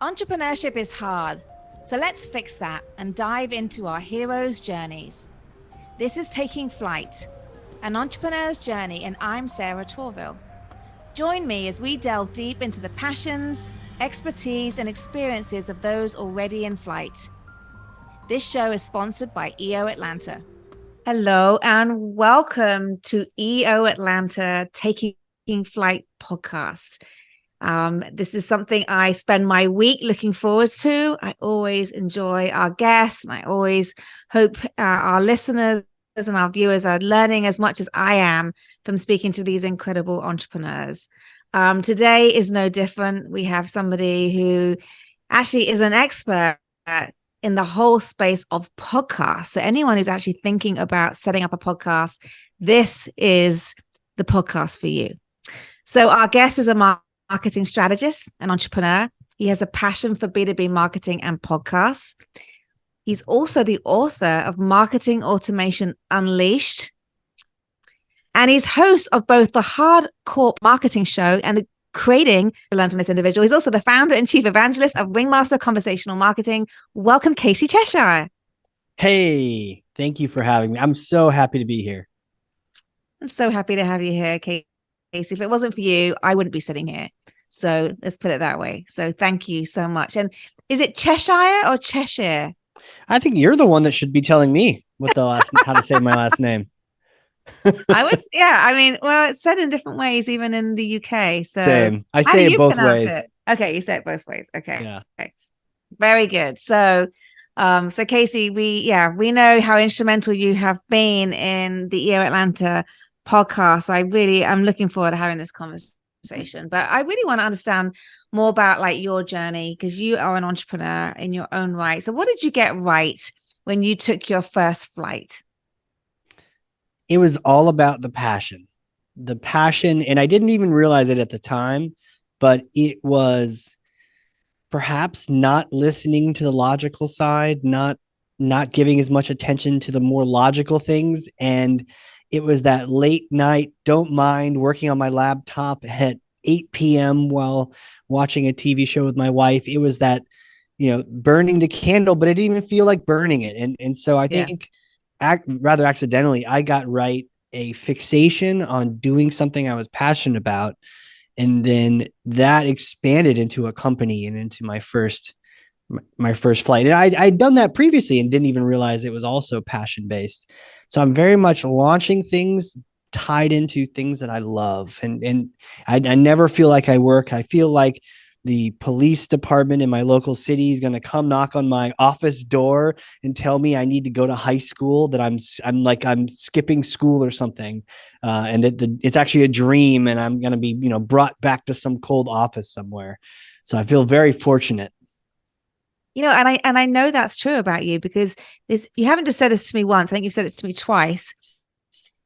Entrepreneurship is hard, so let's fix that and dive into our heroes' journeys. This is Taking Flight, an entrepreneur's journey, and I'm Sarah Tourville. Join me as we delve deep into the passions, expertise, and experiences of those already in flight. This show is sponsored by EO Atlanta. Hello, and welcome to EO Atlanta Taking Flight podcast. This is something I spend my week looking forward to. I always enjoy our guests, and I always hope our listeners and our viewers are learning as much as I am from speaking to these incredible entrepreneurs. Today is no different. We have somebody who actually is an expert in the whole space of podcasts. So anyone who's actually thinking about setting up a podcast, this is the podcast for you. So our guest is a marketing strategist and entrepreneur. He has a passion for B2B marketing and podcasts. He's also the author of Marketing Automation Unleashed. And he's host of both the Hardcore Marketing Show and the Creating to Learn from this individual. He's also the founder and chief evangelist of Ringmaster Conversational Marketing. Welcome, Casey Cheshire. Hey, thank you for having me. I'm so happy to be here. I'm so happy to have you here, Casey. If it wasn't for you, I wouldn't be sitting here. So let's put it that way. So thank you so much. And is it Cheshire or Cheshire? I think you're the one that should be telling me how to say my last name. Well, it's said in different ways, even in the UK. So same. I say it both ways. Okay, you say it both ways. Okay. Yeah. Okay. Very good. So Casey, we know how instrumental you have been in the EO Atlanta podcast. So I'm looking forward to having this conversation. But I really want to understand more about like your journey, because you are an entrepreneur in your own right. So what did you get right when you took your first flight? It was all about the passion, and I didn't even realize it at the time, but it was perhaps not listening to the logical side, not giving as much attention to the more logical things. And it was that late night, don't mind working on my laptop at 8 p.m. while watching a TV show with my wife. It was that, burning the candle, but it didn't even feel like burning it. And so I think rather accidentally, I got right a fixation on doing something I was passionate about. And then that expanded into a company and into my first flight. And I'd done that previously and didn't even realize it was also passion-based. So I'm very much launching things tied into things that I love. And I never feel like I work. I feel like the police department in my local city is going to come knock on my office door and tell me I need to go to high school, that I'm skipping school or something. And that it's actually a dream, and I'm going to be, brought back to some cold office somewhere. So I feel very fortunate. And I know that's true about you, because you haven't just said this to me once. I think you've said it to me twice.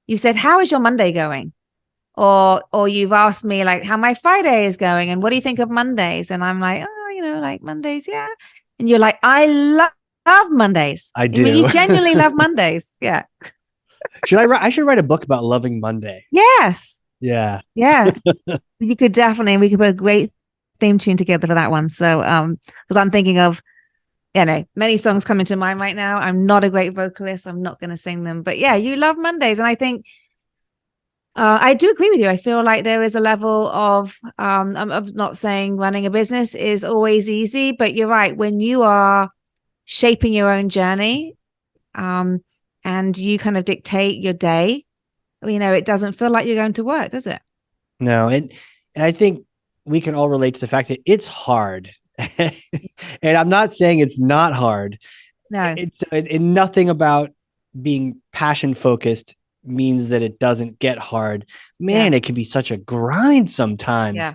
You said, how is your Monday going? Or you've asked me like how my Friday is going and what do you think of Mondays? And I'm like, like Mondays. Yeah. And you're like, I love Mondays. I do. I mean, you genuinely love Mondays. Yeah. I should write a book about loving Monday. Yes. Yeah. Yeah. We could put a great theme tune together for that one. So, because I'm thinking of, many songs coming to mind right now. I'm not a great vocalist. I'm not going to sing them, but yeah, you love Mondays. And I think, I do agree with you. I feel like there is a level of, I'm not saying running a business is always easy, but you're right. When you are shaping your own journey, and you kind of dictate your day, it doesn't feel like you're going to work, does it? No. And I think we can all relate to the fact that it's hard. And I'm not saying it's not hard. No, and nothing about being passion focused means that it doesn't get hard. Man, It can be such a grind sometimes. Yeah.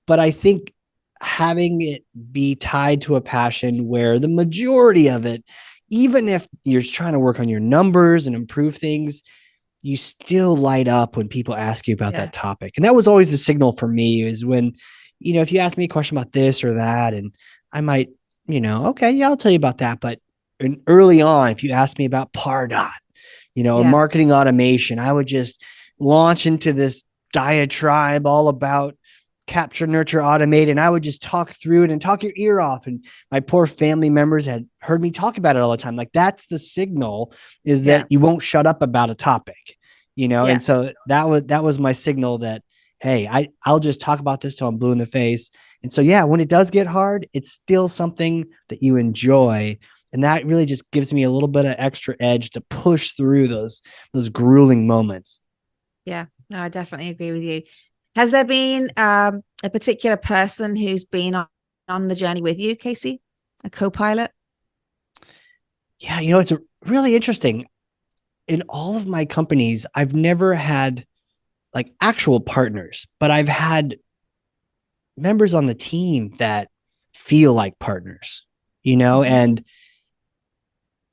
But I think having it be tied to a passion where the majority of it, even if you're trying to work on your numbers and improve things, you still light up when people ask you about that topic. And that was always the signal for me, is when, if you ask me a question about this or that, and I might, okay, yeah, I'll tell you about that. But early on, if you ask me about Pardot, or marketing automation, I would just launch into this diatribe all about capture, nurture, automate. And I would just talk through it and talk your ear off. And my poor family members had heard me talk about it all the time. Like, that's the signal, is that you won't shut up about a topic, you know? And so that was my signal that, hey, I'll just talk about this till I'm blue in the face. And so, yeah, when it does get hard, it's still something that you enjoy. And that really just gives me a little bit of extra edge to push through those grueling moments. Yeah, no, I definitely agree with you. Has there been a particular person who's been on the journey with you, Casey? A co-pilot? Yeah, you know, it's really interesting. In all of my companies, I've never had like actual partners, but I've had members on the team that feel like partners, you know, and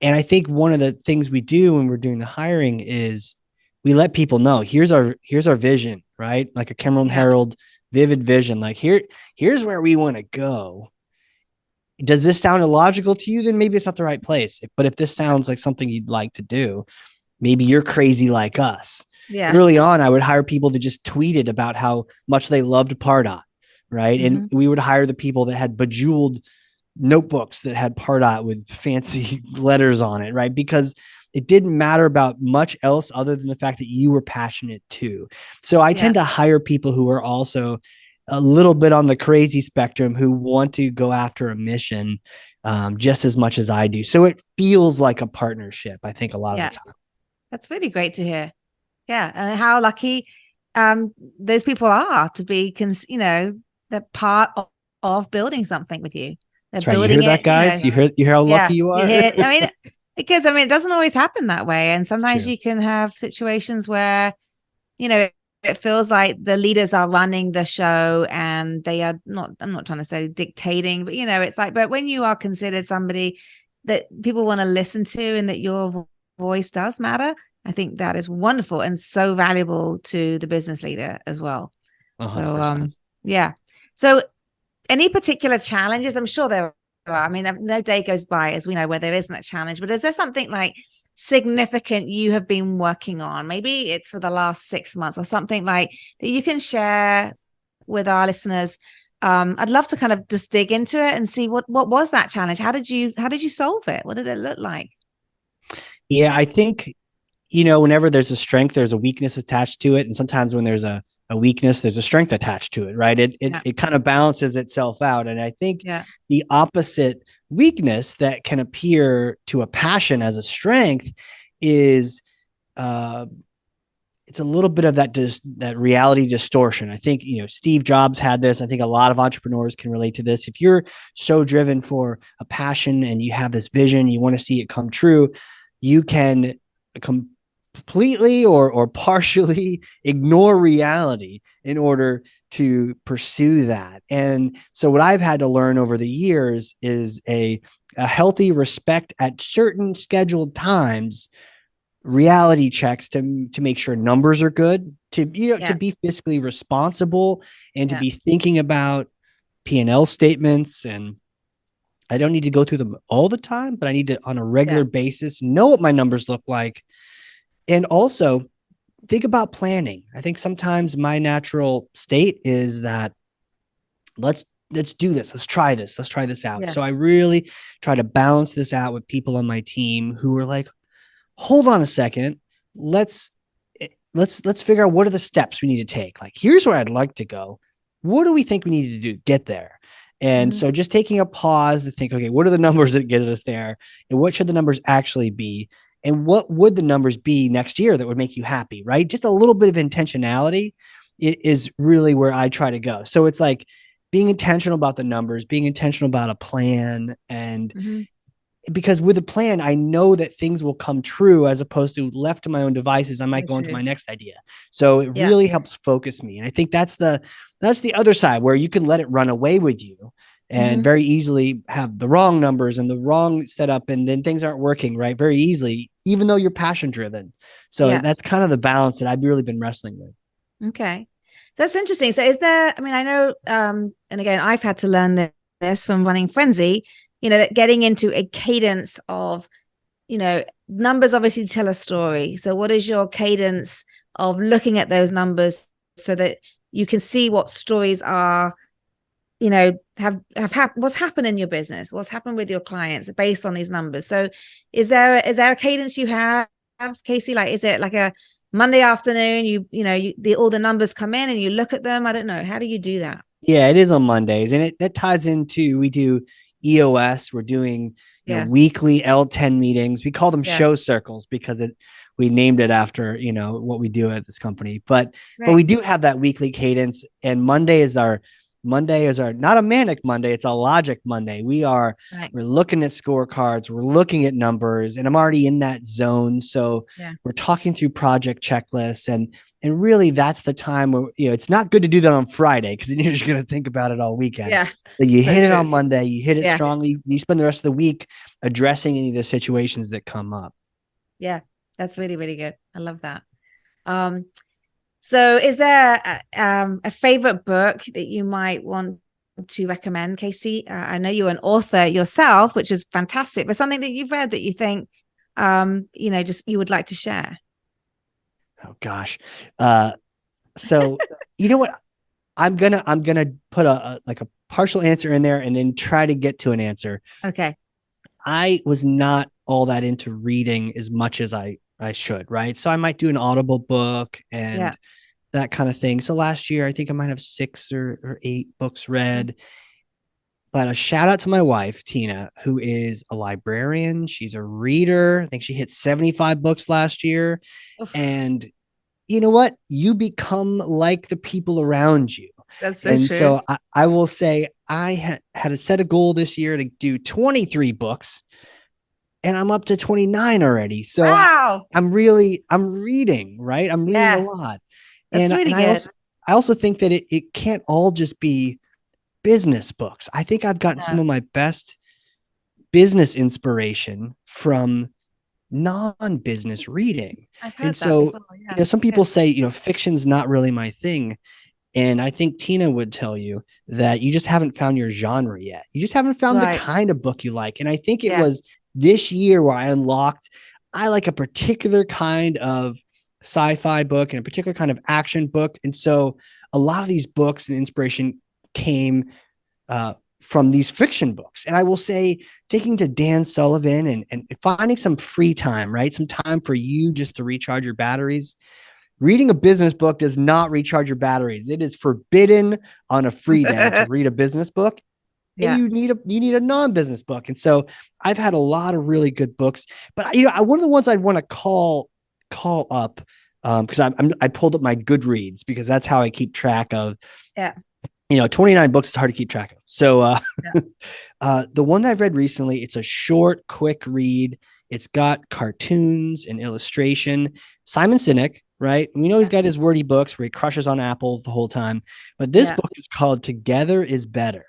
I think one of the things we do when we're doing the hiring is we let people know, here's our vision, right? Like a Cameron Herald vivid vision. Like, here's where we want to go. Does this sound illogical to you? Then maybe it's not the right place. But if this sounds like something you'd like to do, maybe you're crazy like us. Yeah. Early on, I would hire people to just tweet it about how much they loved Pardot, right? And we would hire the people that had bejeweled notebooks that had Pardot with fancy letters on it, right? Because it didn't matter about much else other than the fact that you were passionate too. So I tend to hire people who are also a little bit on the crazy spectrum, who want to go after a mission just as much as I do. So it feels like a partnership, I think, a lot of the time. That's really great to hear. Yeah. And how lucky those people are to be, they're part of building something with you. They're building you hear that, guys? You hear how lucky you are? Because it doesn't always happen that way. And sometimes you can have situations where, it feels like the leaders are running the show and they are not, I'm not trying to say dictating, but it's like, but when you are considered somebody that people want to listen to and that your voice does matter, I think that is wonderful and so valuable to the business leader as well. 100%. So, So any particular challenges? I'm sure there are. I mean, no day goes by, as we know, where there isn't a challenge, but is there something like significant you have been working on? Maybe it's for the last 6 months or something like that you can share with our listeners. I'd love to kind of just dig into it and see what was that challenge? How did you solve it? What did it look like? Yeah, I think, whenever there's a strength, there's a weakness attached to it. And sometimes when there's a weakness, there's a strength attached to it, right? It kind of balances itself out. And I think the opposite weakness that can appear to a passion as a strength is it's a little bit of that reality distortion. I think, Steve Jobs had this. I think a lot of entrepreneurs can relate to this. If you're so driven for a passion and you have this vision, you want to see it come true, you can completely or partially ignore reality in order to pursue that. And so what I've had to learn over the years is a healthy respect at certain scheduled times, reality checks to make sure numbers are good, to be fiscally responsible and to be thinking about P&L statements. And I don't need to go through them all the time, but I need to, on a regular basis, know what my numbers look like. And also think about planning. I think sometimes my natural state is that let's do this. Let's try this. Let's try this out. So I really try to balance this out with people on my team who are like, hold on a second. Let's figure out what are the steps we need to take. Like, here's where I'd like to go. What do we think we need to do to get there? And so just taking a pause to think, okay, what are the numbers that get us there? And what should the numbers actually be? And what would the numbers be next year that would make you happy, right? Just a little bit of intentionality is really where I try to go. So it's like being intentional about the numbers, being intentional about a plan. And because with a plan, I know that things will come true, as opposed to left to my own devices, I might go into my next idea. So it really helps focus me. And I think that's the other side, where you can let it run away with you and very easily have the wrong numbers and the wrong setup, and then things aren't working right very easily, even though you're passion driven. So that's kind of the balance that I've really been wrestling with. Okay. So that's interesting. So is there, I mean, I know, and again, I've had to learn this from running Frenzy, that getting into a cadence of, numbers obviously tell a story. So what is your cadence of looking at those numbers so that you can see what stories are, have what's happened in your business, what's happened with your clients based on these numbers. So is there a cadence you have, Casey? Like, is it like a Monday afternoon, all the numbers come in and you look at them? I don't know. How do you do that? Yeah, it is on Mondays. And that ties into, we do EOS. We're doing weekly L10 meetings. We call them show circles because we named it after, what we do at this company. But we do have that weekly cadence, and Monday is our not a manic Monday, it's a logic Monday. We're looking at scorecards, we're looking at numbers, and I'm already in that zone. So we're talking through project checklists, and really that's the time where, it's not good to do that on Friday because then you're just going to think about it all weekend. Yeah. But you hit it on Monday, you hit it strongly, you spend the rest of the week addressing any of the situations that come up. Yeah, that's really, really good. I love that. So is there a favorite book that you might want to recommend, Casey? I know you're an author yourself, which is fantastic, but something that you've read that you think, just you would like to share. Oh gosh. So you know what? I'm gonna put a partial answer in there and then try to get to an answer. Okay. I was not all that into reading as much as I should, right? So I might do an Audible book and that kind of thing. So last year, I think I might have 6 or 8 books read. But a shout out to my wife, Tina, who is a librarian. She's a reader. I think she hit 75 books last year. Oof. And you know what? You become like the people around you. That's so true. So I will say I had a set a goal this year to do 23 books. And I'm up to 29 already. So wow. I'm reading, right? I'm reading a lot. That's really good. I also think that it can't all just be business books. I think I've gotten some of my best business inspiration from non-business reading. I've heard that before, some people say, fiction's not really my thing. And I think Tina would tell you that you just haven't found your genre yet. You just haven't found the kind of book you like. And I think it was this year where I like a particular kind of sci-fi book and a particular kind of action book. And so a lot of these books and inspiration came from these fiction books. And I will say, taking to Dan Sullivan and finding some free time, right? Some time for you just to recharge your batteries. Reading a business book does not recharge your batteries. It is forbidden on a free day to read a business book. And you need a non-business book. And so I've had a lot of really good books, but one of the ones I'd want to call up because I pulled up my Goodreads because that's how I keep track of. 29 books is hard to keep track of. So the one that I've read recently, it's a short, quick read. It's got cartoons and illustration. Simon Sinek, right? We know he's got his wordy books where he crushes on Apple the whole time, but this book is called Together is Better.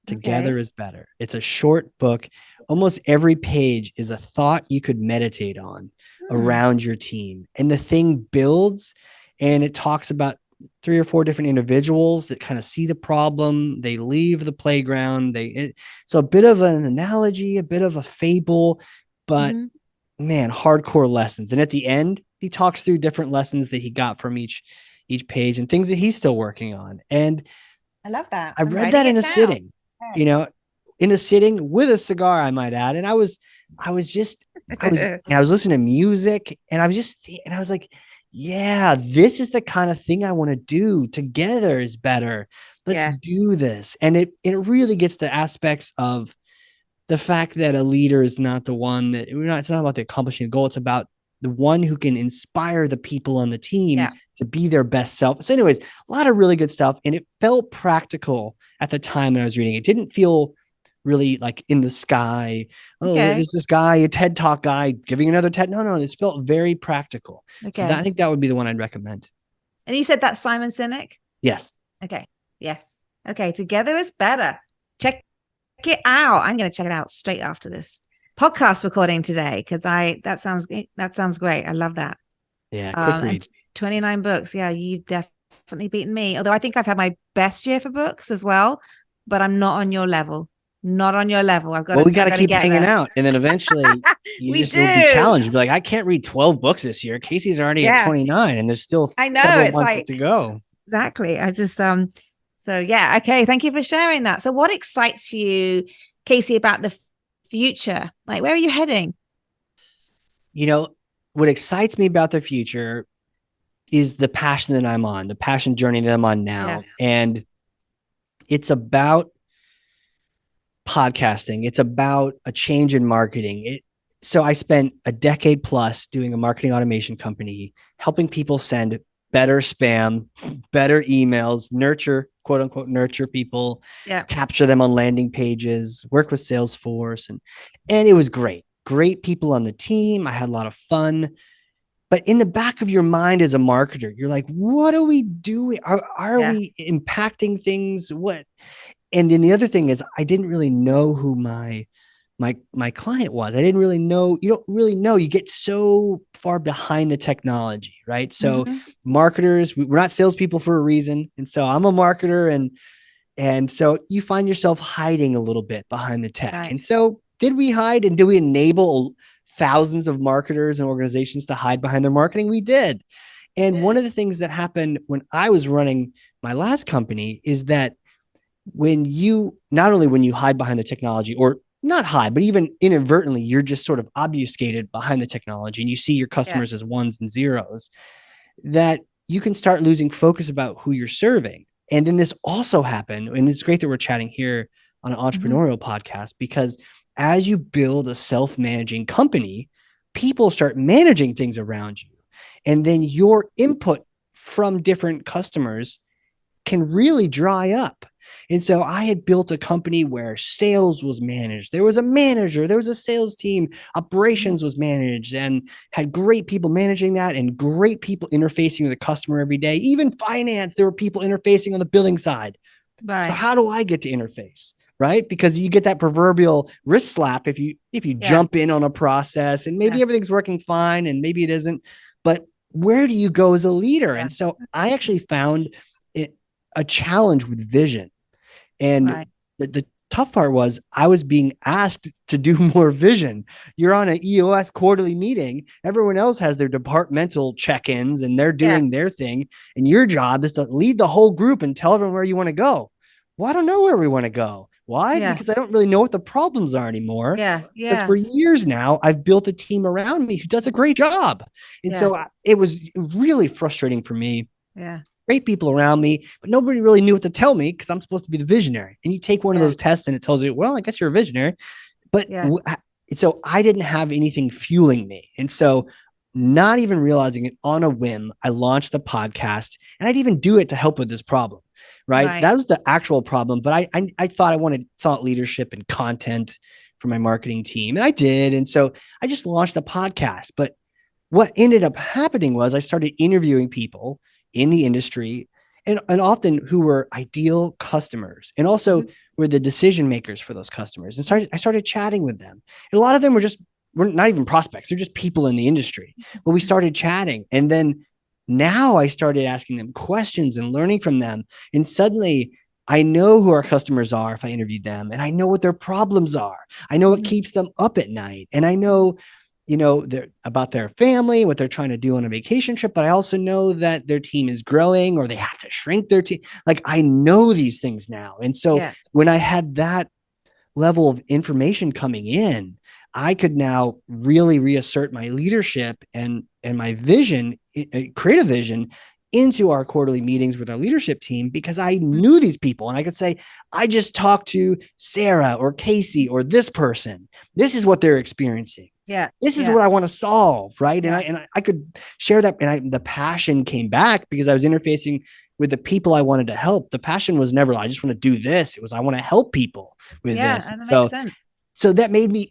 Together is Better. It's a short book. Almost every page is a thought you could meditate on around your team. And the thing builds, and it talks about 3 or 4 different individuals that kind of see the problem. They leave the playground. So a bit of an analogy, a bit of a fable, but man, hardcore lessons. And at the end, he talks through different lessons that he got from each page and things that he's still working on. And I love that. I read that in a sitting. In a sitting with a cigar, I might add. And I was listening to music and I was like, yeah, this is the kind of thing I want to do. Together is better. Let's do this. And it really gets to aspects of the fact that a leader is not the one it's not about the accomplishing the goal. It's about the one who can inspire the people on the team to be their best self. So anyways, a lot of really good stuff. And it felt practical at the time when I was reading. It didn't feel really like in the sky. Oh, there's this guy, a TED Talk guy giving another TED. No, this felt very practical. So I think that would be the one I'd recommend. And you said that's Simon Sinek? Yes. Okay. Yes. Okay. Together is Better. Check it out. I'm going to check it out straight after this podcast recording today because that sounds great. I love that. Yeah, quick read. 29 books. Yeah, you've definitely beaten me. Although I think I've had my best year for books as well, but I'm not on your level. Not on your level. We got to keep hanging out, and then eventually you will be challenged. Be like, I can't read 12 books this year. Casey's already at 29, and there's still several months to go. exactly. I just so yeah, okay, thank you for sharing that. So what excites you, Casey, about the future? Like, where are you heading? You know, what excites me about the future is the passion that I'm on, the passion journey that I'm on Yeah. now. And it's about podcasting. It's about a change in marketing. So I spent a decade plus doing a marketing automation company, helping people send better spam, better emails, nurture, quote unquote, nurture people, Yeah. capture them on landing pages, work with Salesforce. And it was great. Great people on the team. I had a lot of fun. But in the back of your mind as a marketer, you're like, what are we doing? Are Yeah. we impacting things? What? And then the other thing is I didn't really know who my client was. I didn't really know. You don't really know. You get so far behind the technology, right? So Mm-hmm. marketers, we're not salespeople for a reason. And so I'm a marketer, and so you find yourself hiding a little bit behind the tech. Right. And so did we hide, and did we enable thousands of marketers and organizations to hide behind their marketing? We did. And one of the things that happened when I was running my last company is that when you not only when you hide behind the technology, or not hide, but even inadvertently, you're just sort of obfuscated behind the technology and you see your Yeah. customers as ones and zeros, that you can start losing focus about who you're serving. And then this also happened, and it's great that we're chatting here on an Mm-hmm. entrepreneurial podcast, because as you build a self-managing company, people start managing things around you. And then your input from different customers can really dry up. And so I had built a company where sales was managed. There was a manager, there was a sales team, operations was managed, and had great people managing that and great people interfacing with the customer every day. Even finance, there were people interfacing on the billing side. So Right. how do I get to interface? Right? Because you get that proverbial wrist slap if you Yeah. jump in on a process and maybe Yeah. everything's working fine and maybe it isn't. But where do you go as a leader? Yeah. And so I actually found it a challenge with vision. And Right. the tough part was I was being asked to do more vision. You're on an EOS quarterly meeting. Everyone else has their departmental check-ins and they're Yeah. doing their thing. And your job is to lead the whole group and tell everyone where you want to go. Well, I don't know where we want to go. Why? Yeah. Because I don't really know what the problems are anymore. Yeah. Because Yeah. for years now, I've built a team around me who does a great job. And Yeah. so it was really frustrating for me. Yeah. Great people around me, but nobody really knew what to tell me because I'm supposed to be the visionary. And you take one of Yeah. those tests and it tells you, well, I guess you're a visionary. But Yeah. so I didn't have anything fueling me. And so, not even realizing it, on a whim, I launched a podcast, and I'd even do it to help with this problem. Right. Right. That was the actual problem. But I thought I wanted thought leadership and content for my marketing team. And I did. And so I just launched a podcast. But what ended up happening was I started interviewing people in the industry, and often who were ideal customers and also Mhm. were the decision makers for those customers. And I started chatting with them. And a lot of them were not even prospects. They're just people in the industry. But we started chatting. And then now I started asking them questions and learning from them. And suddenly I know who our customers are if I interviewed them, and I know what their problems are. I know what Mhm. keeps them up at night. And I know about their family, what they're trying to do on a vacation trip, but I also know that their team is growing or they have to shrink their team. Like I know these things now. And so Yeah. when I had that level of information coming in, I could now really reassert my leadership and my vision, creative vision into our quarterly meetings with our leadership team, because I knew these people and I could say, I just talked to Sarah or Casey or this person. This is what they're experiencing. Yeah. This is Yeah. what I want to solve, right? Yeah. And I could share that, and the passion came back because I was interfacing with the people I wanted to help. The passion was never, I just want to do this. It was, I want to help people with Yeah. this. And that makes So, sense. so that made me,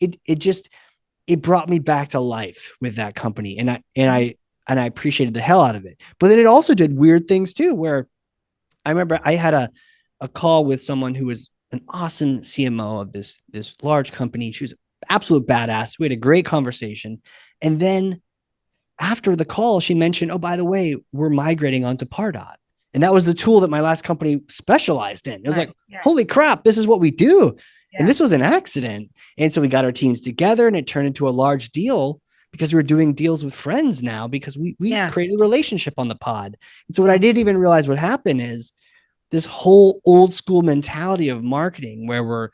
it brought me back to life with that company. And I appreciated the hell out of it. But then it also did weird things too, where I remember I had a call with someone who was an awesome CMO of this large company. She was absolute badass. We had a great conversation. And then after the call, she mentioned, oh, by the way, we're migrating onto Pardot. And that was the tool that my last company specialized in. It was Right. like, Yeah. holy crap, this is what we do. Yeah. And this was an accident. And so we got our teams together and it turned into a large deal because we're doing deals with friends now because we Yeah. created a relationship on the pod. And so what I didn't even realize what happened is this whole old school mentality of marketing where we're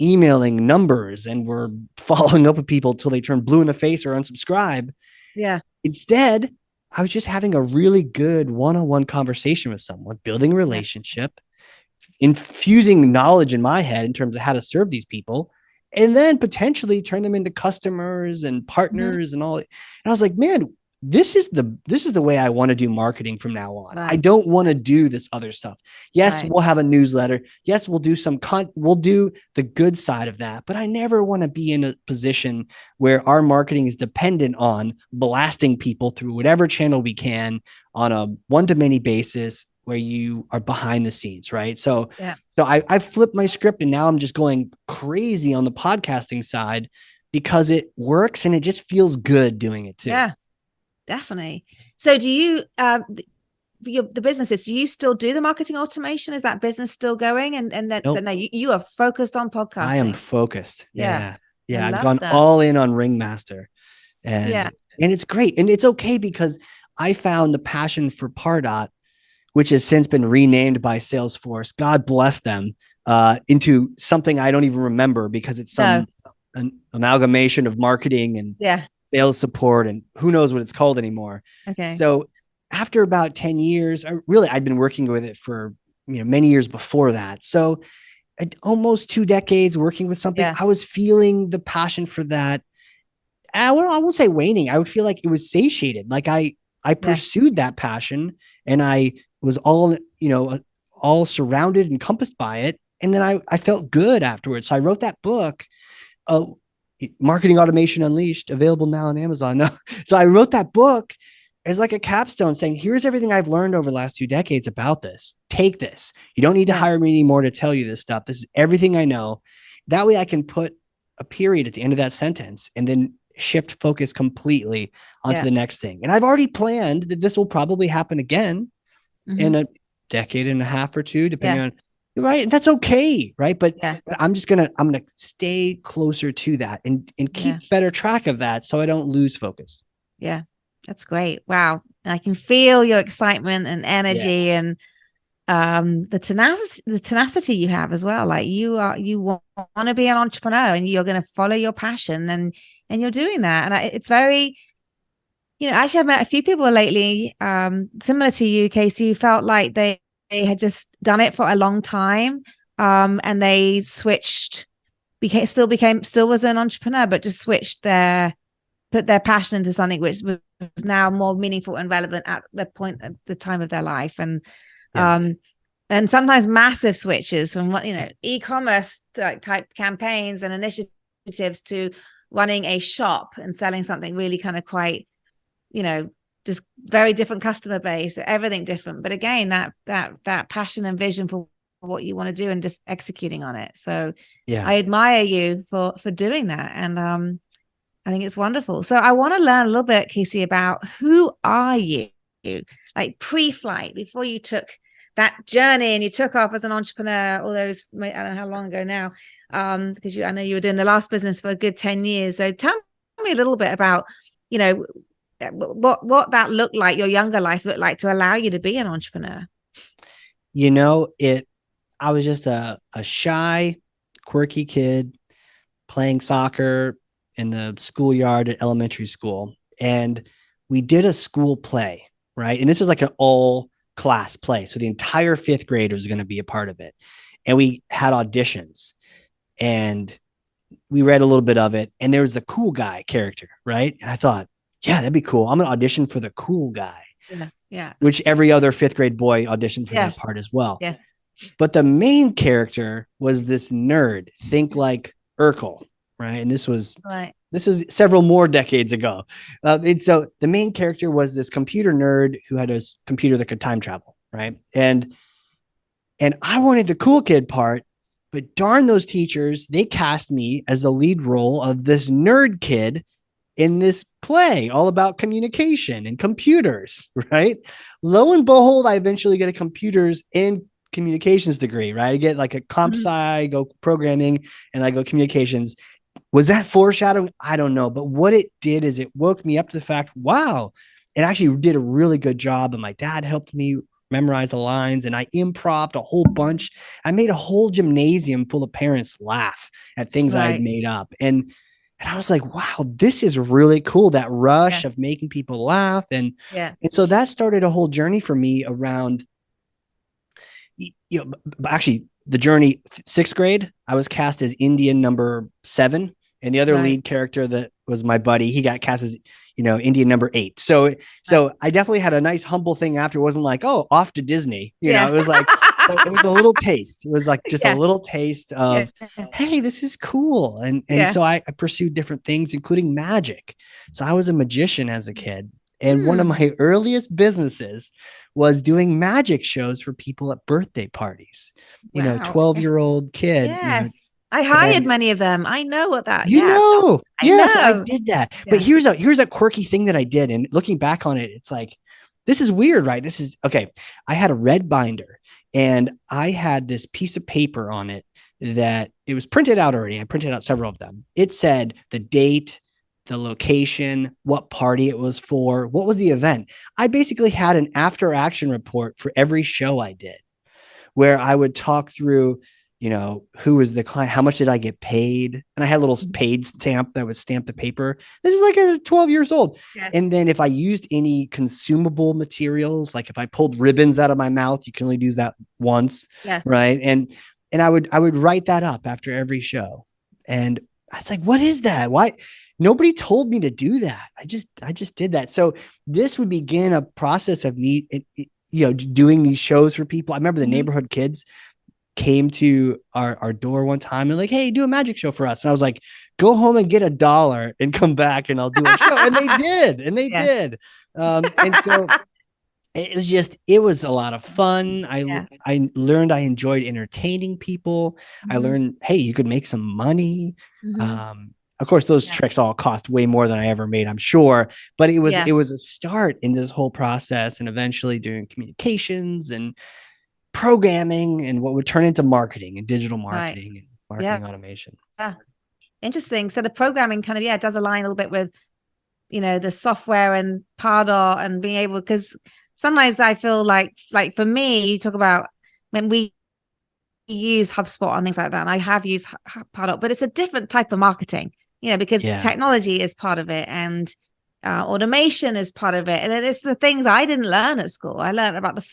emailing numbers and we're following up with people till they turn blue in the face or unsubscribe. Yeah. Instead, I was just having a really good one-on-one conversation with someone, building a relationship, infusing knowledge in my head in terms of how to serve these people, and then potentially turn them into customers and partners and all. And I was like, man, this is the way I want to do marketing from now on. Right. I don't want to do this other stuff. Yes, Right. we'll have a newsletter. Yes, we'll do we'll do the good side of that, but I never want to be in a position where our marketing is dependent on blasting people through whatever channel we can on a one-to-many basis where you are behind the scenes, right? So I flipped my script and now I'm just going crazy on the podcasting side because it works and it just feels good doing it too. Yeah, definitely. So do you, the businesses, do you still do the marketing automation? Is that business still going? And then, Nope. so no, you are focused on podcasting. I am focused. Yeah. I've gone all in on Ringmaster and it's great. And it's okay because I found the passion for Pardot, which has since been renamed by Salesforce, God bless them, into something I don't even remember because it's an amalgamation of marketing and sales support and who knows what it's called anymore. Okay. So after about 10 years, I'd been working with it for many years before that. So almost 2 decades working with something, I was feeling the passion for that. I won't say waning. I would feel like it was satiated. Like I pursued that passion and I was all surrounded, encompassed by it. And then I felt good afterwards. So I wrote that book, Marketing Automation Unleashed, available now on Amazon. No. So I wrote that book as like a capstone saying, here's everything I've learned over the last 2 decades about this. Take this. You don't need to hire me anymore to tell you this stuff. This is everything I know. That way I can put a period at the end of that sentence and then shift focus completely onto the next thing. And I've already planned that this will probably happen again in a decade and a half or two, depending on, right. That's okay. Right. But I'm going to stay closer to that and keep better track of that so I don't lose focus. Yeah. That's great. Wow. I can feel your excitement and energy and the tenacity you have as well. Like you want to be an entrepreneur and you're going to follow your passion and you're doing that. And it's very, actually I've met a few people lately, similar to you, Casey, who felt like they had just done it for a long time. And they switched, still was an entrepreneur, but just put their passion into something which was now more meaningful and relevant at the time of their life. And sometimes massive switches from e-commerce type campaigns and initiatives to running a shop and selling something really kind of quite, just very different customer base, everything different. But again, that passion and vision for what you want to do and just executing on it. So I admire you for doing that. And I think it's wonderful. So I want to learn a little bit, Casey, about who are you? Like pre-flight, before you took that journey and you took off as an entrepreneur, all those, I don't know how long ago now, because I know you were doing the last business for a good 10 years. So tell me a little bit about, what that looked like, your younger life looked like to allow you to be an entrepreneur. I was just a shy, quirky kid playing soccer in the schoolyard at elementary school. And we did a school play, right? And this was like an all class play. So the entire 5th grade was going to be a part of it. And we had auditions and we read a little bit of it. And there was the cool guy character, right? And I thought, yeah, that'd be cool. I'm going to audition for the cool guy. Yeah. Which every other 5th grade boy auditioned for that part as well. Yeah. But the main character was this nerd, think like Urkel, right? And this was several more decades ago. And so the main character was this computer nerd who had a computer that could time travel, right? And I wanted the cool kid part, but darn those teachers, they cast me as the lead role of this nerd kid in this play all about communication and computers, right? Lo and behold, I eventually get a computers and communications degree, right? I get like a comp sci, go programming, and I go communications. Was that foreshadowing? I don't know. But what it did is it woke me up to the fact, wow, it actually did a really good job. And my dad helped me memorize the lines, and I improv'd a whole bunch. I made a whole gymnasium full of parents laugh at things I had Right. made up. And I was like, wow, this is really cool. That rush Yeah. of making people laugh. Yeah. And so that started a whole journey for me around, actually the journey. Sixth grade, I was cast as Indian number 7, and the other Right. lead character that was my buddy, he got cast as Indian number 8. So Right. I definitely had a nice humble thing after. It wasn't like, oh, off to Disney. Yeah. It was like, but it was a little taste. It was like just a Yeah. little taste Yeah. of, hey, this is cool. And Yeah. so I pursued different things, including magic. So I was a magician as a kid. And one of Hmm. my earliest businesses was doing magic shows for people at birthday parties. Wow. 12-year-old kid, Yes. I hired and many of them. I know what that. Yeah. No, I yeah, so I know. did that. But Yeah. here's a quirky thing that I did. And looking back on it, it's like, this is weird, right? This is okay. I had a red binder, and I had this piece of paper on it that it was printed out already. I printed out several of them. It said the date, the location, what party it was for, what was the event. I basically had an after action report for every show I did, where I would talk through, who was the client, how much did I get paid? And I had a little paid stamp that would stamp the paper. This is like a 12 years old. Yeah. And then if I used any consumable materials, like if I pulled ribbons out of my mouth, you can only use that once. Yeah. Right. And I would write that up after every show. And I was like, what is that? Why? Nobody told me to do that. I just did that. So this would begin a process of me, doing these shows for people. I remember the neighborhood kids came to our door one time and like, hey, do a magic show for us. And I was like, go home and get $1 and come back and I'll do a show. And they did. And they did. And so it was a lot of fun. I learned I enjoyed entertaining people. I learned, hey, you could make some money. Of course, those tricks all cost way more than I ever made, I'm sure. But it was a start in this whole process, and eventually doing communications and programming and what would turn into marketing and digital marketing and marketing automation. Yeah. Interesting. So the programming kind of, does align a little bit with, the software and Pardot and being able, because sometimes I feel like for me, you talk about when we use HubSpot and things like that, and I have used Pardot, but it's a different type of marketing, because technology is part of it and automation is part of it. And it's the things I didn't learn at school. I learned about the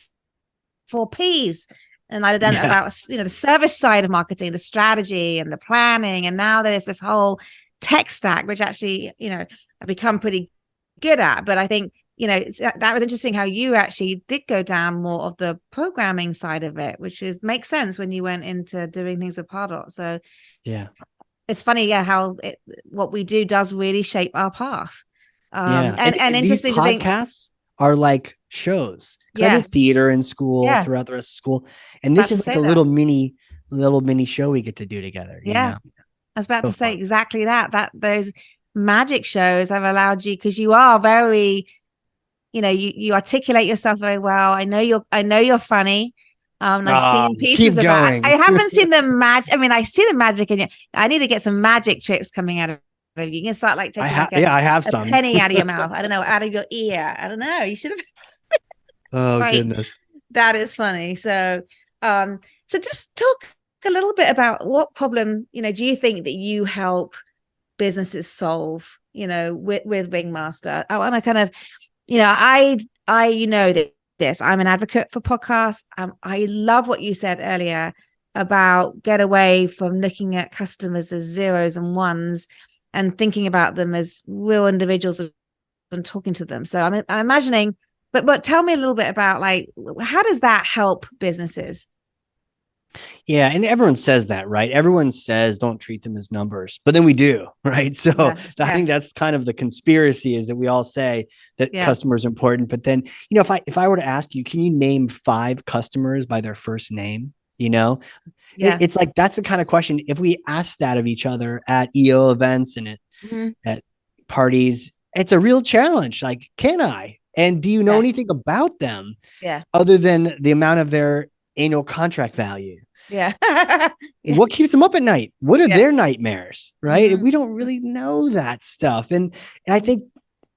4 Ps, and I learned about, the service side of marketing, the strategy and the planning. And now there's this whole tech stack, which actually, I've become pretty good at. But I think, that was interesting how you actually did go down more of the programming side of it, which makes sense when you went into doing things with Pardot. So yeah, it's funny, how what we do does really shape our path. And interesting these to think podcasts are like shows. Because I did theater in school throughout the rest of school, and this is like a little mini show we get to do together. I was about to say exactly that. That those magic shows have allowed you, because you are very, you articulate yourself very well. I know you're funny. I've seen pieces of that. I haven't seen the magic. I mean, I see the magic in you. I need to get some magic tricks coming out of you. You can start like taking I have some penny out of your mouth. I don't know, out of your ear. I don't know. You should have. Oh goodness, that is funny. So, so just talk a little bit about what problem do you think that you help businesses solve? With Ringmaster. I want to kind of, I that this. I'm an advocate for podcasts. I love what you said earlier about get away from looking at customers as zeros and ones and thinking about them as real individuals and talking to them. So I'm imagining, but tell me a little bit about how does that help businesses? Yeah. And everyone says that, right? Everyone says don't treat them as numbers, but then we do, right? So I think that's kind of the conspiracy, is that we all say that customers are important. But then, if I were to ask you, can you name 5 customers by their first name? It's like, that's the kind of question. If we ask that of each other at EO events and at parties, it's a real challenge. Like, can I? And do you know anything about them? Yeah. Other than the amount of their annual contract value? Yeah. Yeah. What keeps them up at night? What are Yeah. their nightmares? Right. Mhm. We don't really know that stuff. And I think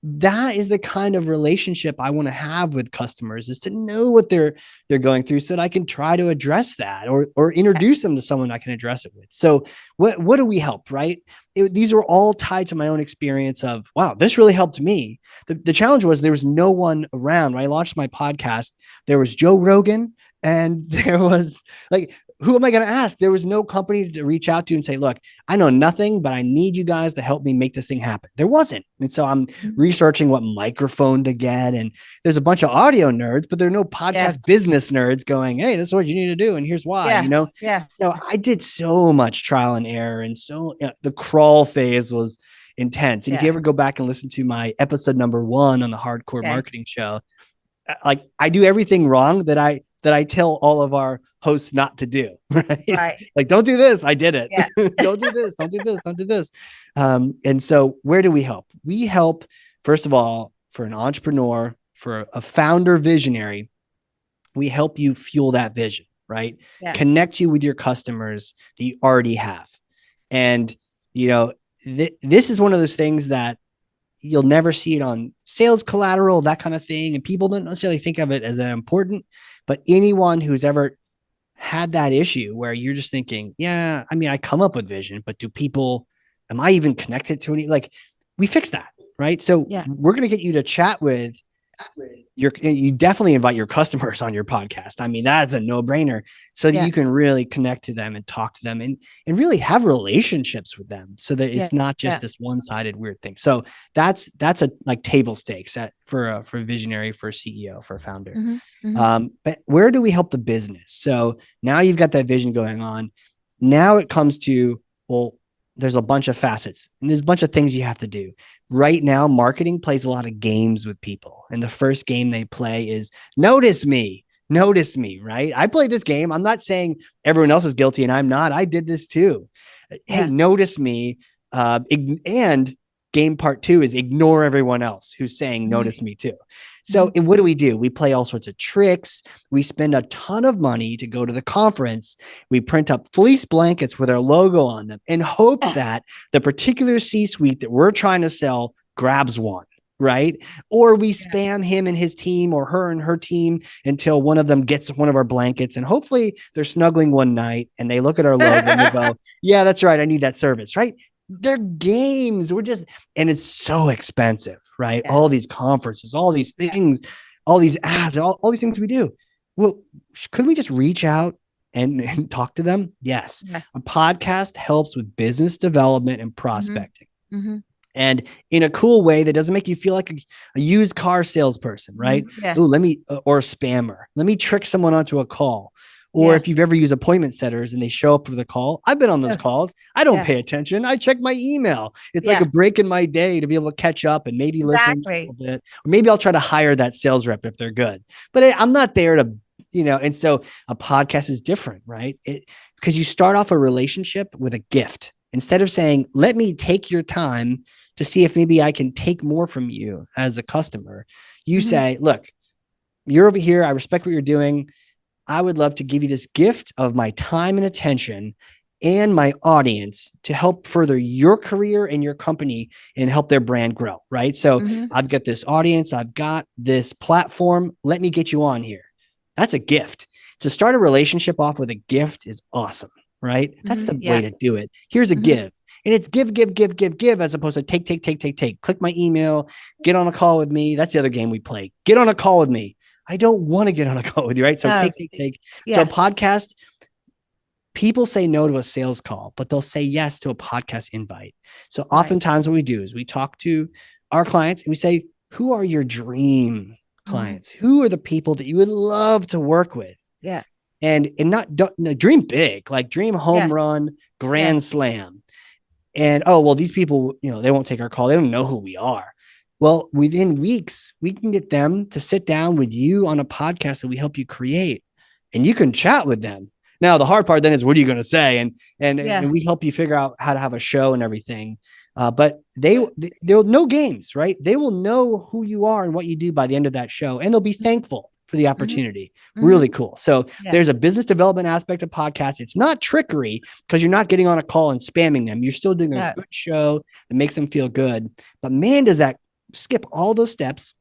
that is the kind of relationship I want to have with customers, is to know what they're going through so that I can try to address that, or introduce them to someone I can address it with. So what do we help, right? These are all tied to my own experience of, wow, this really helped me. The challenge was there was no one around. When I launched my podcast, there was Joe Rogan, and there was like, who am I going to ask? There was no company to reach out to and say, look, I know nothing, but I need you guys to help me make this thing happen. There wasn't. And so I'm researching what microphone to get. And there's a bunch of audio nerds, but there are no podcast business nerds going, hey, this is what you need to do. And here's why, Yeah. So I did so much trial and error. And so the crawl phase was intense. And if you ever go back and listen to my episode number 1 on the Hardcore Marketing Show, like, I do everything wrong that I tell all of our hosts not to do, right? Like, don't do this. I did it. Yeah. Don't do this. Don't do this. Don't do this. And so where do we help? We help, first of all, for an entrepreneur, for a founder visionary, we help you fuel that vision, right? Yeah. Connect you with your customers that you already have. And, this is one of those things that you'll never see it on sales collateral, that kind of thing. And people don't necessarily think of it as that important, but anyone who's ever had that issue where you're just thinking, yeah, I mean, I come up with vision, but am I even connected to any, like, we fix that, right? So we're going to get you to chat with you definitely invite your customers on your podcast. I mean, that's a no-brainer, so that you can really connect to them and talk to them and really have relationships with them, so that it's not just this one-sided weird thing. So that's a like table stakes for a visionary, for a CEO, for a founder. But where do we help the business? So now you've got that vision going on. Now it comes to, well, there's a bunch of facets and there's a bunch of things you have to do. Right now, marketing plays a lot of games with people. And the first game they play is notice me, right? I played this game. I'm not saying everyone else is guilty and I'm not. I did this too. Hey, notice me. And game part 2 is ignore everyone else who's saying notice me too. So and what do? We play all sorts of tricks. We spend a ton of money to go to the conference. We print up fleece blankets with our logo on them and hope that the particular C-suite that we're trying to sell grabs one, right? Or we spam him and his team, or her and her team, until one of them gets one of our blankets. And hopefully they're snuggling one night and they look at our logo and they go, yeah, that's right, I need that service, right? They're games. And it's so expensive, right? Yeah. All these conferences, all these things, all these ads, all these things we do. Well, could we just reach out and talk to them? Yes. Yeah. A podcast helps with business development and prospecting. And in a cool way that doesn't make you feel like a used car salesperson, right? Ooh, or a spammer. Let me trick someone onto a call. Or if you've ever used appointment setters and they show up for the call, I've been on those calls. I don't pay attention. I check my email. It's like a break in my day to be able to catch up and maybe listen a little bit. Or maybe I'll try to hire that sales rep if they're good. But I'm not there to, and so a podcast is different, right? Because you start off a relationship with a gift. Instead of saying, let me take your time to see if maybe I can take more from you as a customer, you say, look, you're over here. I respect what you're doing. I would love to give you this gift of my time and attention and my audience to help further your career and your company and help their brand grow, right? So I've got this audience, I've got this platform. Let me get you on here. That's a gift. To start a relationship off with a gift is awesome, right? That's the way to do it. Here's a give. And it's give, as opposed to take. Click my email, get on a call with me. That's the other game we play. Get on a call with me. I don't want to get on a call with you, right? So take. Yeah. So a podcast, people say no to a sales call, but they'll say yes to a podcast invite. So oftentimes what we do is we talk to our clients and we say, who are your dream clients? Who are the people that you would love to work with? Yeah. And dream big, like dream home run, grand slam. And, these people, they won't take our call. They don't know who we are. Well, within weeks, we can get them to sit down with you on a podcast that we help you create, and you can chat with them. Now, the hard part then is, what are you going to say? And we help you figure out how to have a show and everything. But they'll know games, right? They will know who you are and what you do by the end of that show, and they'll be thankful for the opportunity. Really cool. So there's a business development aspect of podcasts. It's not trickery because you're not getting on a call and spamming them. You're still doing a good show that makes them feel good. But man, does that skip all those steps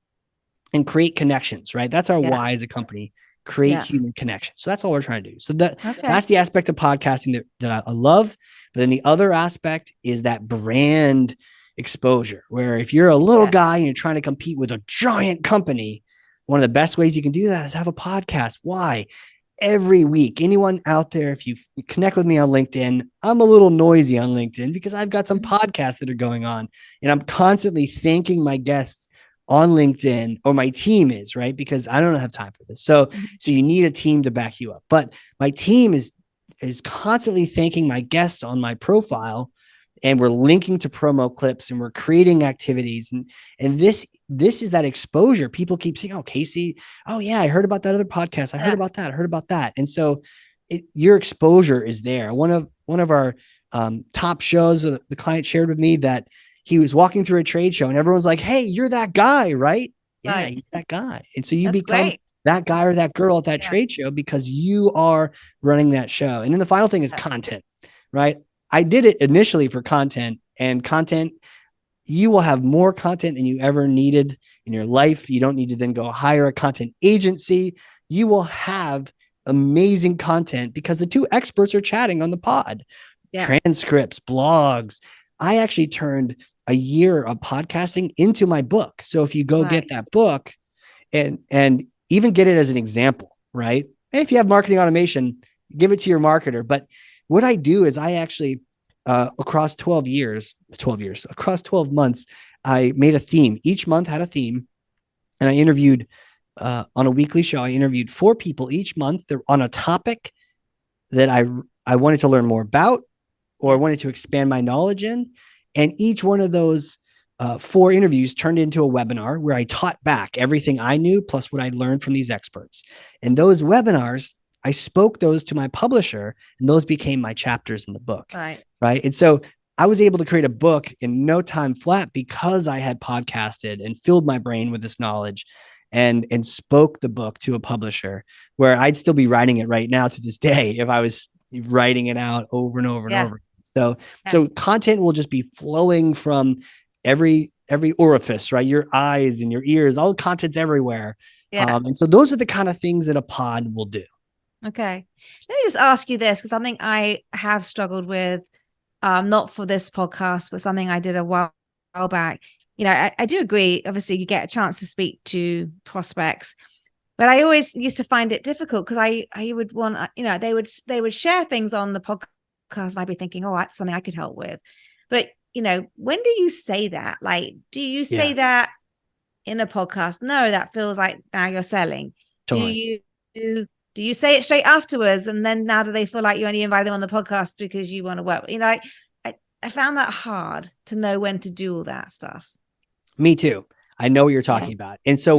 and create connections, right? That's our why as a company, create human connection. So that's all we're trying to do. So that's the aspect of podcasting that I love. But then the other aspect is that brand exposure, where if you're a little guy and you're trying to compete with a giant company, one of the best ways you can do that is have a podcast. Why? Every week, anyone out there, if you connect with me on LinkedIn, I'm a little noisy on LinkedIn because I've got some podcasts that are going on, and I'm constantly thanking my guests on LinkedIn, or my team is, right? Because I don't have time for this. So you need a team to back you up. But my team is constantly thanking my guests on my profile, and we're linking to promo clips, and we're creating activities. And this is that exposure. People keep saying, oh, Casey, oh yeah, I heard about that other podcast. I heard about that. I heard about that. And so your exposure is there. One of our top shows, the client shared with me that he was walking through a trade show and everyone's like, hey, you're that guy, right? Yeah, he's that guy. And so you become that guy or that girl at that trade show because you are running that show. And then the final thing is content, right? I did it initially for content, and content, you will have more content than you ever needed in your life. You don't need to then go hire a content agency. You will have amazing content because the two experts are chatting on the pod. Transcripts, blogs. I actually turned a year of podcasting into my book. So if you go get that book and even get it as an example, right? If you have marketing automation, give it to your marketer. But what I do is I actually, across 12 months, I made a theme. Each month had a theme, and I interviewed, on a weekly show, I interviewed 4 people each month. They're on a topic that I wanted to learn more about, or I wanted to expand my knowledge in. And each one of those 4 interviews turned into a webinar where I taught back everything I knew plus what I learned from these experts. And those webinars, I spoke those to my publisher, and those became my chapters in the book. Right. And so I was able to create a book in no time flat because I had podcasted and filled my brain with this knowledge and spoke the book to a publisher, where I'd still be writing it right now to this day if I was writing it out over and over and over. So content will just be flowing from every orifice, right? Your eyes and your ears, all content's everywhere. And so those are the kind of things that a pod will do. Okay. Let me just ask you this, because something I have struggled with, not for this podcast, but something I did a while back. You know, I do agree. Obviously, you get a chance to speak to prospects, but I always used to find it difficult because I would want, they would share things on the podcast, and I'd be thinking, oh, that's something I could help with. But, when do you say that? Like, do you say that in a podcast? No, that feels like now you're selling. Totally. Do you say it straight afterwards? And then now do they feel like you only invite them on the podcast because you want to work? I found that hard to know when to do all that stuff. Me too. I know what you're talking about. And so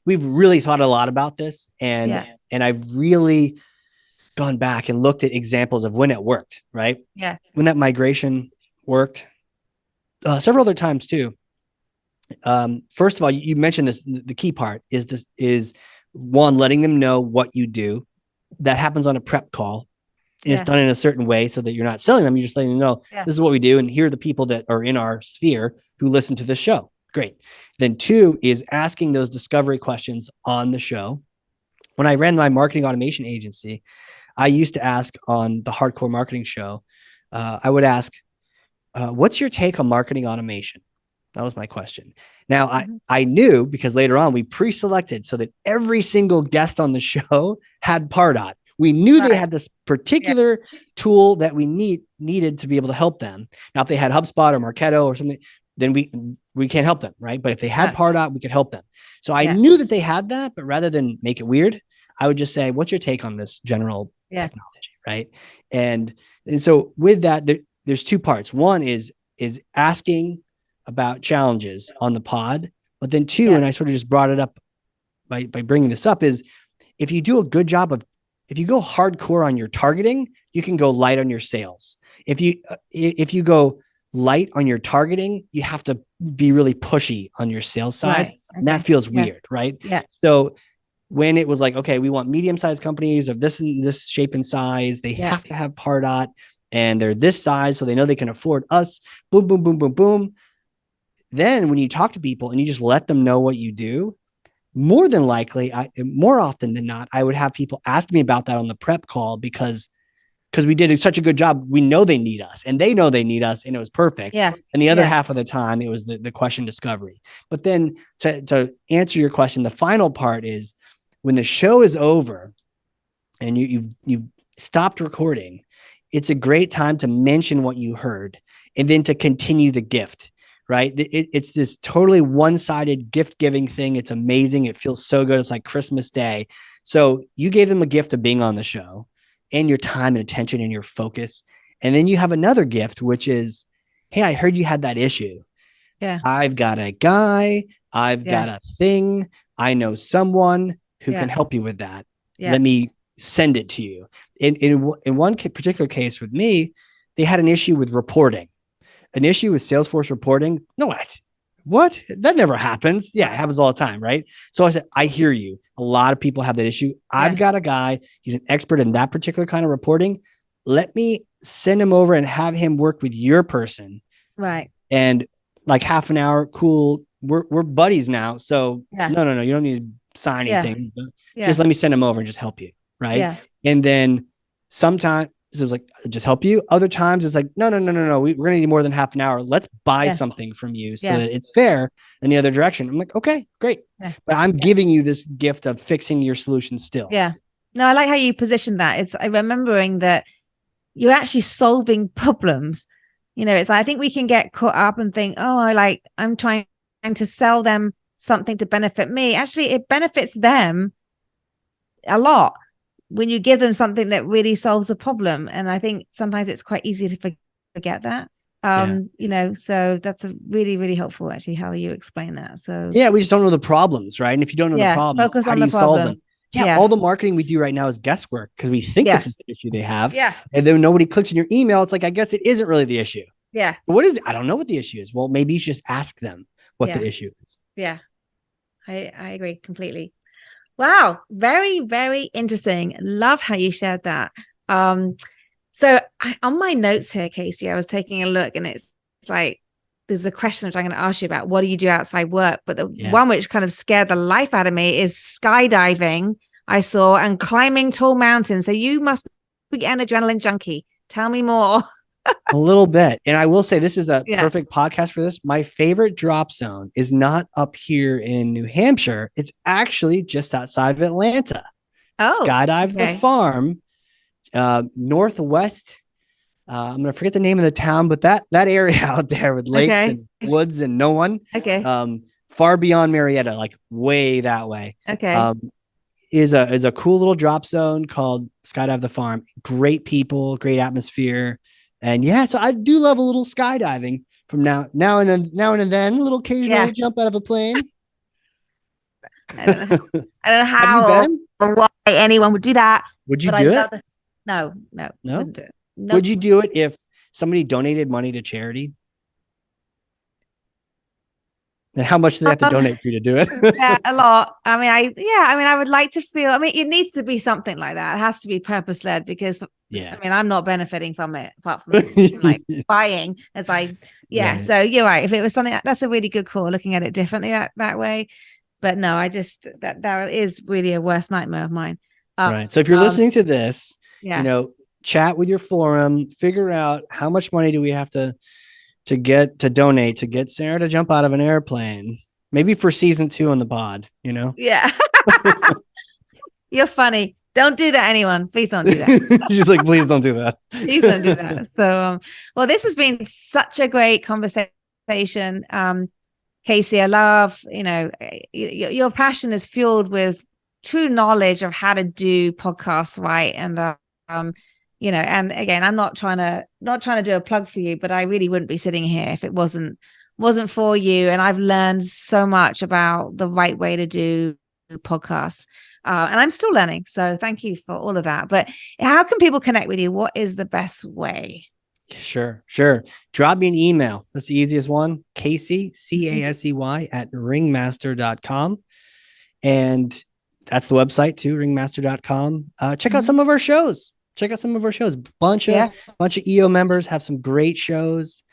we've really thought a lot about this, and I've really gone back and looked at examples of when it worked, right? Yeah. When that migration worked, several other times too. First of all, you mentioned this, the key part is one, letting them know what you do. That happens on a prep call. And it's done in a certain way so that you're not selling them. You're just letting them know this is what we do. And here are the people that are in our sphere who listen to this show. Great. Then 2 is asking those discovery questions on the show. When I ran my marketing automation agency, I used to ask on the Hardcore Marketing Show, I would ask, what's your take on marketing automation? That was my question. Now, I knew, because later on we pre-selected so that every single guest on the show had Pardot. We knew they had this particular tool that we needed to be able to help them. Now, if they had HubSpot or Marketo or something, then we can't help them, right? But if they had Pardot, we could help them. So I knew that they had that, but rather than make it weird, I would just say, what's your take on this general technology, right? And so with that, there's 2 parts. One is asking about challenges on the pod, but then 2, and I sort of just brought it up by bringing this up, is if you do a good job of, if you go hardcore on your targeting, you can go light on your sales. If you go light on your targeting, you have to be really pushy on your sales side. And that feels weird, right? Yeah. So when it was like, okay, we want medium-sized companies of this and this shape and size. They have to have Pardot and they're this size so they know they can afford us. Boom, boom, boom, boom, boom. Then when you talk to people and you just let them know what you do, more than likely, more often than not, I would have people ask me about that on the prep call because we did such a good job. We know they need us and they know they need us, and it was perfect. Yeah. And the other half of the time, it was the question discovery. But then to answer your question, the final part is when the show is over and you've stopped recording, it's a great time to mention what you heard and then to continue the gift. Right. It's this totally one-sided gift giving thing. It's amazing. It feels so good. It's like Christmas Day. So you gave them a gift of being on the show and your time and attention and your focus. And then you have another gift, which is, hey, I heard you had that issue. Yeah. I've got a guy. I've got a thing. I know someone who can help you with that. Yeah. Let me send it to you. In one particular case with me, they had an issue with reporting. An issue with Salesforce reporting? No, what? That never happens. Yeah, it happens all the time, right? So I said, I hear you. A lot of people have that issue. I've got a guy. He's an expert in that particular kind of reporting. Let me send him over and have him work with your person. Right. And like half an hour, cool. We're buddies now. So no. You don't need to sign anything. Just let me send him over and just help you. Right. Yeah. And then sometimes, so it was like, just help you. Other times it's like, no. We're going to need more than half an hour. Let's buy something from you so that it's fair in the other direction. I'm like, okay, great. Yeah. But I'm giving you this gift of fixing your solution still. Yeah. No, I like how you positioned that. I'm remembering that you're actually solving problems. It's like, I think we can get caught up and think, I'm trying to sell them something to benefit me. Actually, it benefits them a lot when you give them something that really solves a problem. And I think sometimes it's quite easy to forget that. So that's a really, really helpful, actually, how you explain that. So we just don't know the problems, right? And if you don't know the problems, focus how on do the you problem. solve them? All the marketing we do right now is guesswork because we think this is the issue they have. Yeah. And then nobody clicks in your email. It's like, I guess it isn't really the issue. Yeah. But what is it? I don't know what the issue is. Well, maybe you should just ask them what the issue is. Yeah. I agree completely. Wow. Very, very interesting. Love how you shared that. So on my notes here, Casey, I was taking a look and it's like, there's a question which I'm going to ask you about. What do you do outside work? But the one which kind of scared the life out of me is skydiving, I saw, and climbing tall mountains. So you must be an adrenaline junkie. Tell me more. A little bit. And I will say this is a perfect podcast for this. My favorite drop zone is not up here in New Hampshire. It's actually just outside of Atlanta. Skydive the farm, northwest. I'm going to forget the name of the town, but that area out there with lakes and woods and no one. Far beyond Marietta, like way that way. Is a cool little drop zone called Skydive the Farm. Great people, great atmosphere. And so I do love a little skydiving from now and then, a little occasional jump out of a plane. I don't know how or why anyone would do that. Would you do it? No. Wouldn't do it. Nope. Would you do it if somebody donated money to charity? And how much do they have to donate for you to do it? A lot. I would like to feel, it needs to be something like that. It has to be purpose-led because I'm not benefiting from it apart from like buying as Right. So you're right. If it was something that's a really good call, looking at it differently that way. But no, I just, that is really a worst nightmare of mine. Right. So if you're listening to this, chat with your forum, figure out how much money do we have to donate to get Sarah to jump out of an airplane, maybe for season 2 on the pod, Yeah. You're funny. Don't do that, anyone. Please don't do that. She's like, please don't do that. Please don't do that. So, well, this has been such a great conversation. Casey, I love, your passion is fueled with true knowledge of how to do podcasts right. And, and again, I'm not trying to do a plug for you, but I really wouldn't be sitting here if it wasn't for you. And I've learned so much about the right way to do podcasts. And I'm still learning. So thank you for all of that. But how can people connect with you? What is the best way? Sure. Drop me an email. That's the easiest one. Casey, Casey @ ringmaster.com. And That's the website too, ringmaster.com. Check out some of our shows. Bunch of EO members have some great shows,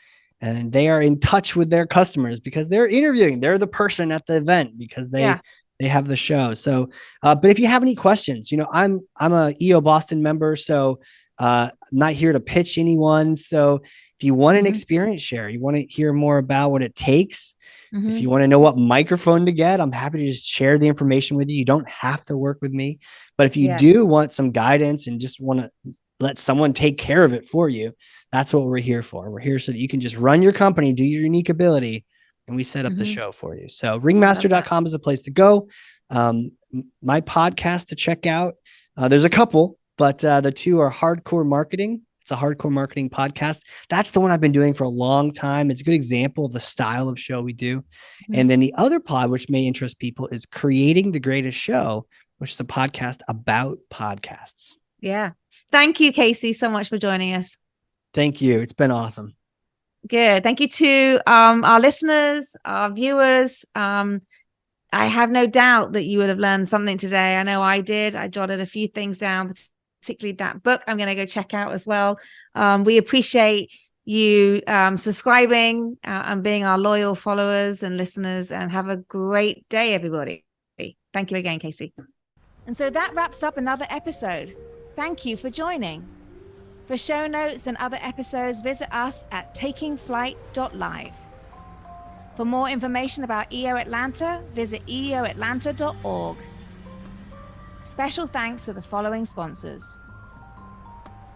and they are in touch with their customers because they're interviewing. They're the person at the event because they have the show. So, but if you have any questions, I'm a EO Boston member, so I'm not here to pitch anyone. So if you want an experience share, you want to hear more about what it takes. If you want to know what microphone to get, I'm happy to just share the information with you. You don't have to work with me. But if you do want some guidance and just want to let someone take care of it for you, that's what we're here for. We're here so that you can just run your company, do your unique ability, and we set up the show for you. So ringmaster.com is a place to go. My podcast to check out. There's a couple, but the two are Hardcore Marketing. It's a hardcore marketing podcast. That's the one I've been doing for a long time. It's a good example of the style of show we do. And then the other pod, which may interest people, is Creating the Greatest Show, which is a podcast about podcasts. Yeah. Thank you, Casey, so much for joining us. Thank you. It's been awesome. Good. Thank you to our listeners, our viewers. I have no doubt that you would have learned something today. I know I did. I jotted a few things down, particularly that book I'm going to go check out as well. We appreciate you subscribing and being our loyal followers and listeners, and have a great day, everybody. Thank you again, Casey. And so that wraps up another episode. Thank you for joining. For show notes and other episodes, visit us at takingflight.live. For more information about EO Atlanta, visit eoatlanta.org. Special thanks to the following sponsors: